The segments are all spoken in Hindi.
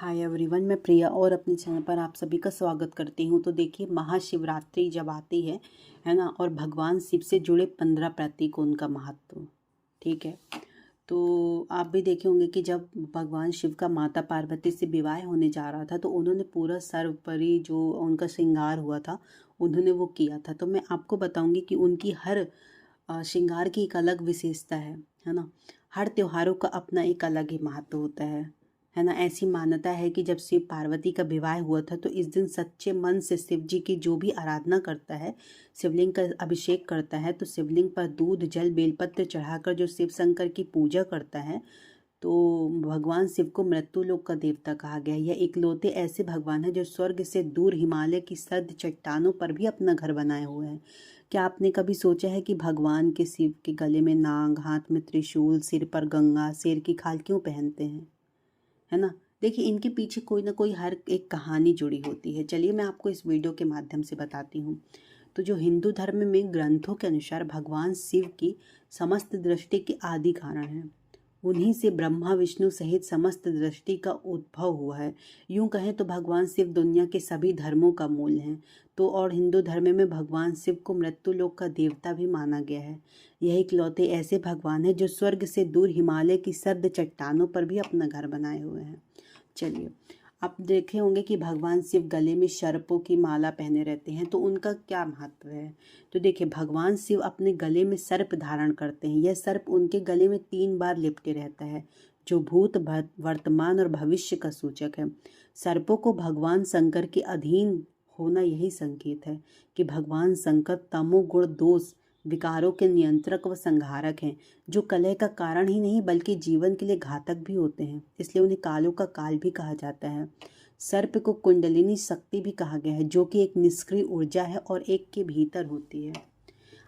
हाय एवरीवन, मैं प्रिया और अपने चैनल पर आप सभी का स्वागत करती हूँ। तो देखिए, महाशिवरात्रि जब आती है ना, और भगवान शिव से जुड़े 15 प्रतीक, उनका महत्व। ठीक है, तो आप भी देखे होंगे कि जब भगवान शिव का माता पार्वती से विवाह होने जा रहा था तो उन्होंने पूरा सर्वपरि जो उनका श्रृंगार हुआ था उन्होंने वो किया था। तो मैं आपको बताऊंगी कि उनकी हर श्रृंगार की एक अलग विशेषता है ना। हर त्योहारों का अपना एक अलग ही महत्व होता है ना। ऐसी मान्यता है कि जब शिव पार्वती का विवाह हुआ था तो इस दिन सच्चे मन से शिव जी की जो भी आराधना करता है, शिवलिंग का अभिषेक करता है, तो शिवलिंग पर दूध जल बेलपत्र चढ़ाकर जो शिव शंकर की पूजा करता है तो भगवान शिव को मृत्यु लोक का देवता कहा गया है। यह इकलौते ऐसे भगवान हैं जो स्वर्ग से दूर हिमालय की सर्द चट्टानों पर भी अपना घर बनाए हुए हैं। क्या आपने कभी सोचा है कि भगवान के शिव के गले में नाग, हाथ में त्रिशूल, सिर पर गंगा, शेर की खाल क्यों पहनते हैं, है ना। देखिए, इनके पीछे कोई ना कोई हर एक कहानी जुड़ी होती है। चलिए मैं आपको इस वीडियो के माध्यम से बताती हूँ। तो जो हिंदू धर्म में ग्रंथों के अनुसार भगवान शिव की समस्त दृष्टि के आदि कारण हैं। उन्हीं से ब्रह्मा विष्णु सहित समस्त दृष्टि का उद्भव हुआ है। यूं कहें तो भगवान शिव दुनिया के सभी धर्मों का मूल हैं। तो और हिंदू धर्म में भगवान शिव को मृत्यु लोक का देवता भी माना गया है। यह इकलौते ऐसे भगवान हैं जो स्वर्ग से दूर हिमालय की सर्द चट्टानों पर भी अपना घर बनाए हुए हैं। चलिए, आप देखे होंगे कि भगवान शिव गले में सर्पों की माला पहने रहते हैं, तो उनका क्या महत्व है। तो देखिए, भगवान शिव अपने गले में सर्प धारण करते हैं। यह सर्प उनके गले में 3 बार लिपटे रहता है, जो भूत, वर्तमान और भविष्य का सूचक है। सर्पों को भगवान शंकर के अधीन होना यही संकेत है कि भगवान शंकर तमोगुण दोष विकारों के नियंत्रक व संहारक हैं, जो कलह का कारण ही नहीं बल्कि जीवन के लिए घातक भी होते हैं। इसलिए उन्हें कालों का काल भी कहा जाता है। सर्प को कुंडलिनी शक्ति भी कहा गया है, जो कि एक निष्क्रिय ऊर्जा है और एक के भीतर होती है।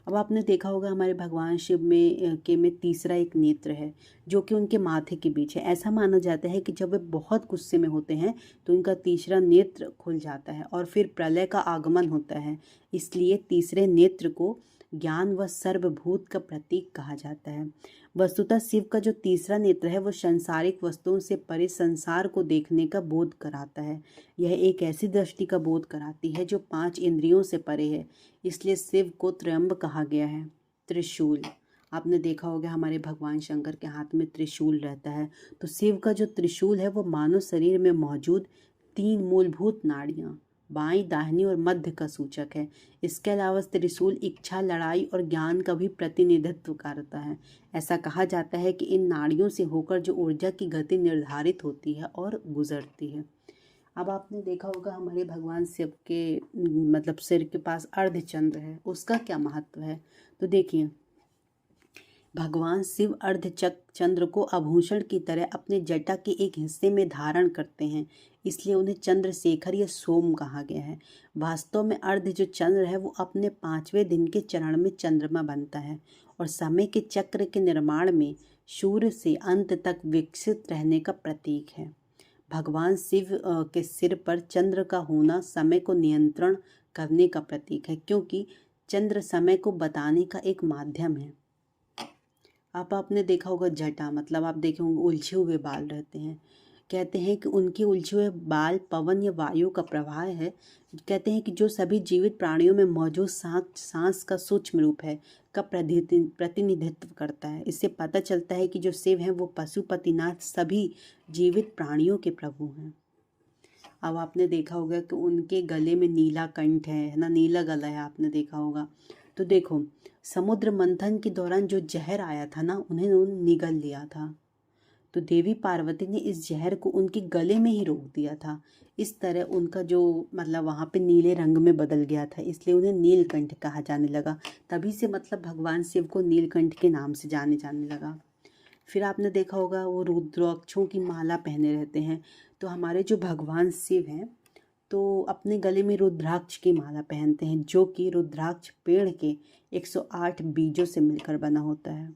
अब आपने देखा होगा हमारे भगवान शिव में तीसरा एक नेत्र है, जो कि उनके माथे के बीच है। ऐसा माना जाता है कि जब वे बहुत गुस्से में होते हैं तो उनका तीसरा नेत्र खुल जाता है और फिर प्रलय का आगमन होता है। इसलिए तीसरे नेत्र को ज्ञान व सर्वभूत का प्रतीक कहा जाता है। वस्तुतः शिव का जो तीसरा नेत्र है वो सांसारिक वस्तुओं से परे संसार को देखने का बोध कराता है। यह एक ऐसी दृष्टि का बोध कराती है जो 5 इंद्रियों से परे है। इसलिए शिव को त्रयंब कहा गया है। त्रिशूल, आपने देखा होगा हमारे भगवान शंकर के हाथ में त्रिशूल रहता है। तो शिव का जो त्रिशूल है वो मानव शरीर में मौजूद 3 मूलभूत नाड़ियाँ, बाईं, दाहिनी और मध्य का सूचक है। इसके अलावा त्रिशूल इच्छा, लड़ाई और ज्ञान का भी प्रतिनिधित्व करता है। ऐसा कहा जाता है कि इन नाड़ियों से होकर जो ऊर्जा की गति निर्धारित होती है और गुजरती है। अब आपने देखा होगा हमारे भगवान शिव के मतलब सिर के पास अर्धचंद्र है, उसका क्या महत्व है। तो देखिए, भगवान शिव अर्धचंद्र को आभूषण की तरह अपने जटा के एक हिस्से में धारण करते हैं, इसलिए उन्हें चंद्रशेखर या सोम कहा गया है। वास्तव में अर्ध जो चंद्र है वो अपने 5वें दिन के चरण में चंद्रमा बनता है और समय के चक्र के निर्माण में सूर्य से अंत तक विकसित रहने का प्रतीक है। भगवान शिव के सिर पर चंद्र का होना समय को नियंत्रण करने का प्रतीक है, क्योंकि चंद्र समय को बताने का एक माध्यम है। आपने देखा होगा जटा, मतलब आप देखे होंगे उलझे हुए बाल रहते हैं। कहते हैं कि उनके उलझे हुए बाल पवन या वायु का प्रवाह है। कहते हैं कि जो सभी जीवित प्राणियों में मौजूद सांस का सूक्ष्म रूप है का प्रतिनिधित्व करता है। इससे पता चलता है कि जो शिव हैं वो पशुपतिनाथ सभी जीवित प्राणियों के प्रभु हैं। अब आपने देखा होगा कि उनके गले में नीला कंठ है ना, नीला गला है, आपने देखा होगा। तो देखो, समुद्र मंथन के दौरान जो जहर आया था ना, उन्हें निगल लिया था। तो देवी पार्वती ने इस जहर को उनके गले में ही रोक दिया था। इस तरह उनका जो मतलब वहाँ पे नीले रंग में बदल गया था, इसलिए उन्हें नीलकंठ कहा जाने लगा। तभी से मतलब भगवान शिव को नीलकंठ के नाम से जाने जाने लगा। फिर आपने देखा होगा वो रुद्राक्षों की माला पहने रहते हैं। तो हमारे जो भगवान शिव हैं तो अपने गले में रुद्राक्ष की माला पहनते हैं, जो कि रुद्राक्ष पेड़ के 108 बीजों से मिलकर बना होता है।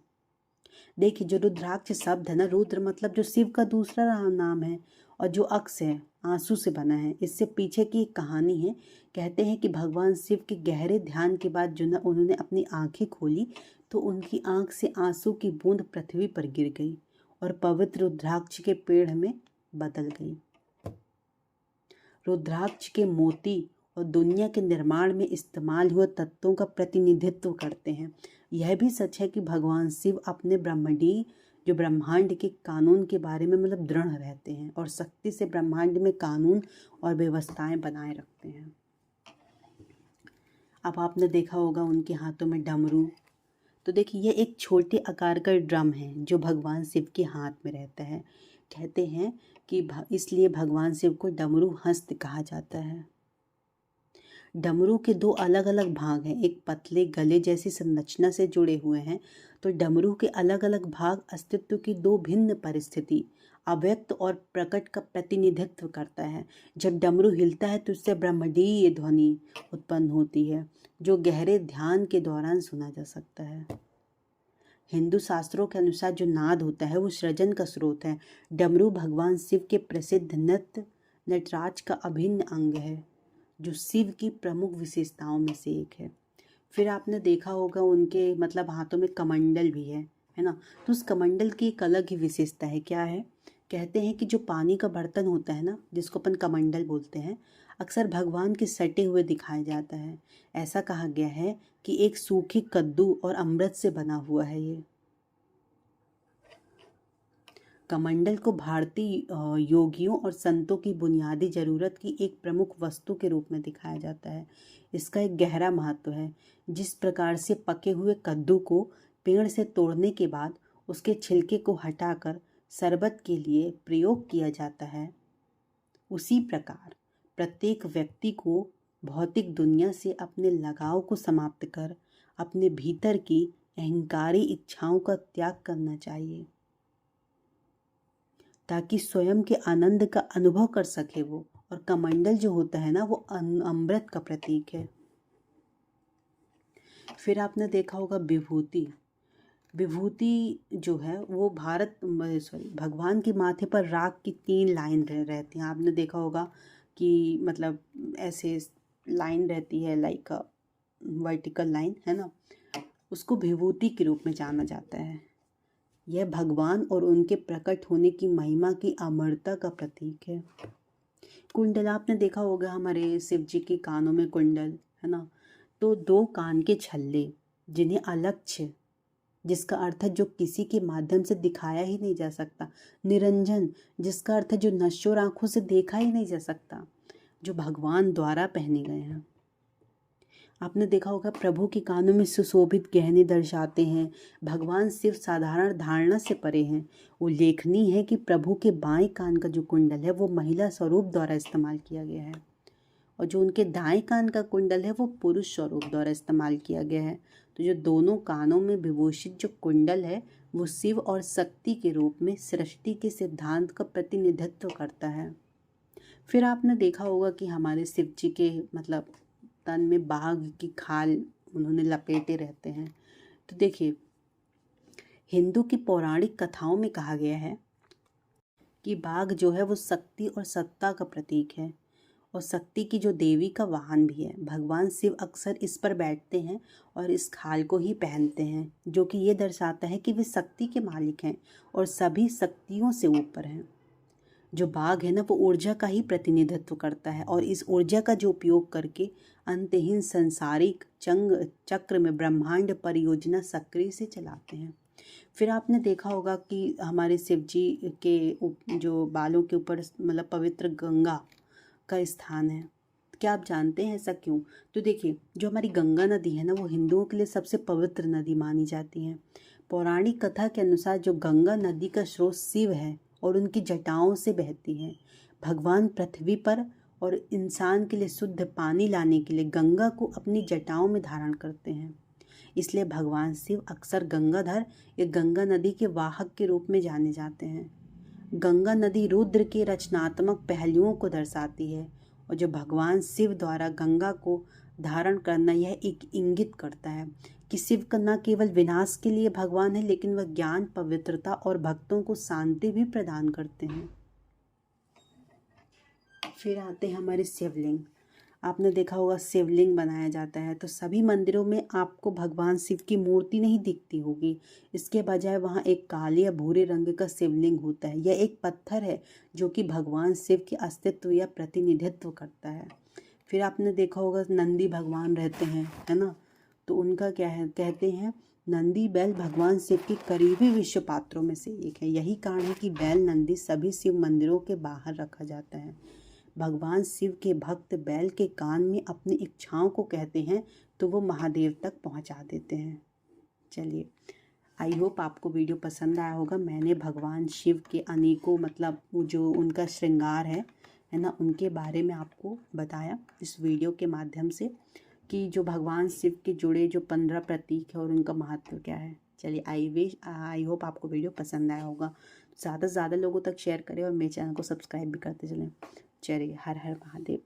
देखिए, जो रुद्राक्ष शब्द है ना, रुद्र मतलब जो शिव का दूसरा नाम है, और जो अक्ष है आंसू से बना है। इससे पीछे की एक कहानी है। कहते हैं कि भगवान शिव के गहरे ध्यान के बाद जो ना उन्होंने अपनी आंखें खोली तो उनकी आंख से आंसू की बूंद पृथ्वी पर गिर गई और पवित्र रुद्राक्ष के पेड़ में बदल गई। रुद्राक्ष के मोती और दुनिया के निर्माण में इस्तेमाल हुए तत्वों का प्रतिनिधित्व करते हैं। यह भी सच है कि भगवान शिव अपने ब्रह्मांड के कानून के बारे में मतलब दृढ़ रहते हैं और शक्ति से ब्रह्मांड में कानून और व्यवस्थाएं बनाए रखते हैं। अब आपने देखा होगा उनके हाथों में डमरू। तो देखिए, ये एक छोटे आकार का ड्रम है जो भगवान शिव के हाथ में रहता है। कहते हैं कि इसलिए भगवान शिव को डमरू हस्त कहा जाता है। डमरू के दो अलग अलग भाग हैं, एक पतले गले जैसी संरचना से जुड़े हुए हैं। तो डमरू के अलग अलग भाग अस्तित्व की दो भिन्न परिस्थिति, अव्यक्त और प्रकट का प्रतिनिधित्व करता है। जब डमरू हिलता है तो उससे ब्रह्मंडीय ध्वनि उत्पन्न होती है जो गहरे ध्यान के दौरान सुना जा सकता है। हिंदू शास्त्रों के अनुसार जो नाद होता है वो सृजन का स्रोत है। डमरू भगवान शिव के प्रसिद्ध नटराज का अभिन्न अंग है जो शिव की प्रमुख विशेषताओं में से एक है। फिर आपने देखा होगा उनके मतलब हाथों में कमंडल भी है ना। तो उस कमंडल की एक अलग ही विशेषता है। क्या है? कहते हैं कि जो पानी का बर्तन होता है ना, जिसको अपन कमंडल बोलते हैं, अक्सर भगवान के सटे हुए दिखाया जाता है। ऐसा कहा गया है कि एक सूखी कद्दू और अमृत से बना हुआ है ये कमंडल को भारतीय योगियों और संतों की बुनियादी ज़रूरत की एक प्रमुख वस्तु के रूप में दिखाया जाता है। इसका एक गहरा महत्व है। जिस प्रकार से पके हुए कद्दू को पेड़ से तोड़ने के बाद उसके छिलके को हटाकर शरबत के लिए प्रयोग किया जाता है, उसी प्रकार प्रत्येक व्यक्ति को भौतिक दुनिया से अपने लगाव को समाप्त कर अपने भीतर की अहंकारी इच्छाओं का त्याग करना चाहिए ताकि स्वयं के आनंद का अनुभव कर सके वो। और कमंडल जो होता है ना, वो अमृत का प्रतीक है। फिर आपने देखा होगा विभूति। विभूति जो है वो भगवान के माथे पर राख की 3 लाइन रहती हैं। आपने देखा होगा कि मतलब ऐसे लाइन रहती है, लाइक वर्टिकल लाइन है ना, उसको विभूति के रूप में जाना जाता है। यह भगवान और उनके प्रकट होने की महिमा की अमरता का प्रतीक है। कुंडल आपने देखा होगा, हमारे शिव जी के कानों में कुंडल है ना। तो 2 कान के छल्ले जिन्हें अलक्ष्य, जिसका अर्थ है जो किसी के माध्यम से दिखाया ही नहीं जा सकता। निरंजन, जिसका अर्थ है जो नश्वर आंखों से देखा ही नहीं जा सकता, जो भगवान द्वारा पहने गए हैं। आपने देखा होगा प्रभु के कानों में सुशोभित गहने दर्शाते हैं। भगवान शिव साधारण धारणा से परे हैं। उल्लेखनीय है कि प्रभु के बाएं कान का जो कुंडल है वो महिला स्वरूप द्वारा इस्तेमाल किया गया है और जो उनके दाएं कान का कुंडल है वो पुरुष स्वरूप द्वारा इस्तेमाल किया गया है। तो जो दोनों कानों में विभूषित जो कुंडल है वो शिव और शक्ति के रूप में सृष्टि के सिद्धांत का प्रतिनिधित्व करता है। फिर आपने देखा होगा कि हमारे शिव जी के मतलब तन में बाघ की खाल उन्होंने लपेटे रहते हैं। तो देखिए, हिंदू की पौराणिक कथाओं में कहा गया है कि बाघ जो है वो शक्ति और सत्ता का प्रतीक है और शक्ति की जो देवी का वाहन भी है। भगवान शिव अक्सर इस पर बैठते हैं और इस खाल को ही पहनते हैं, जो कि ये दर्शाता है कि वे शक्ति के मालिक हैं और सभी शक्तियों से ऊपर हैं। जो बाघ है ना, वो ऊर्जा का ही प्रतिनिधित्व करता है और इस ऊर्जा का जो उपयोग करके अंतहीन संसारिक चक्र में ब्रह्मांड परियोजना सक्रिय से चलाते हैं। फिर आपने देखा होगा कि हमारे शिव जी के जो बालों के ऊपर मतलब पवित्र गंगा का स्थान है। क्या आप जानते हैं ऐसा क्यों? तो देखिए, जो हमारी गंगा नदी है ना, वो हिंदुओं के लिए सबसे पवित्र नदी मानी जाती है। पौराणिक कथा के अनुसार जो गंगा नदी का स्रोत शिव है और उनकी जटाओं से बहती है। भगवान पृथ्वी पर और इंसान के लिए शुद्ध पानी लाने के लिए गंगा को अपनी जटाओं में धारण करते हैं। इसलिए भगवान शिव अक्सर गंगाधर या गंगा नदी के वाहक के रूप में जाने जाते हैं। गंगा नदी रुद्र के रचनात्मक पहलुओं को दर्शाती है और जो भगवान शिव द्वारा गंगा को धारण करना, यह एक इंगित करता है कि शिव का न केवल विनाश के लिए भगवान है, लेकिन वह ज्ञान, पवित्रता और भक्तों को शांति भी प्रदान करते हैं। फिर आते हैं हमारे शिवलिंग। आपने देखा होगा शिवलिंग बनाया जाता है, तो सभी मंदिरों में आपको भगवान शिव की मूर्ति नहीं दिखती होगी। इसके बजाय वहाँ एक काले या भूरे रंग का शिवलिंग होता है। यह एक पत्थर है जो कि भगवान शिव के अस्तित्व या प्रतिनिधित्व करता है। फिर आपने देखा होगा नंदी भगवान रहते हैं, है ना, तो उनका क्या है, कहते हैं नंदी बैल भगवान शिव के करीबी विश्व पात्रों में से एक है। यही कारण है कि बैल नंदी सभी शिव मंदिरों के बाहर रखा जाता है। भगवान शिव के भक्त बैल के कान में अपनी इच्छाओं को कहते हैं तो वो महादेव तक पहुंचा देते हैं। चलिए, आई होप आपको वीडियो पसंद आया होगा। मैंने भगवान शिव के अनेकों मतलब वो जो उनका श्रृंगार है ना, उनके बारे में आपको बताया इस वीडियो के माध्यम से कि जो भगवान शिव के जुड़े जो 15 प्रतीक है और उनका महत्व क्या है। चलिए, आई होप आपको वीडियो पसंद आया होगा। ज़्यादा से ज़्यादा लोगों तक शेयर करें और मेरे चैनल को सब्सक्राइब भी करते चलें। चलिए, हर हर महादेव।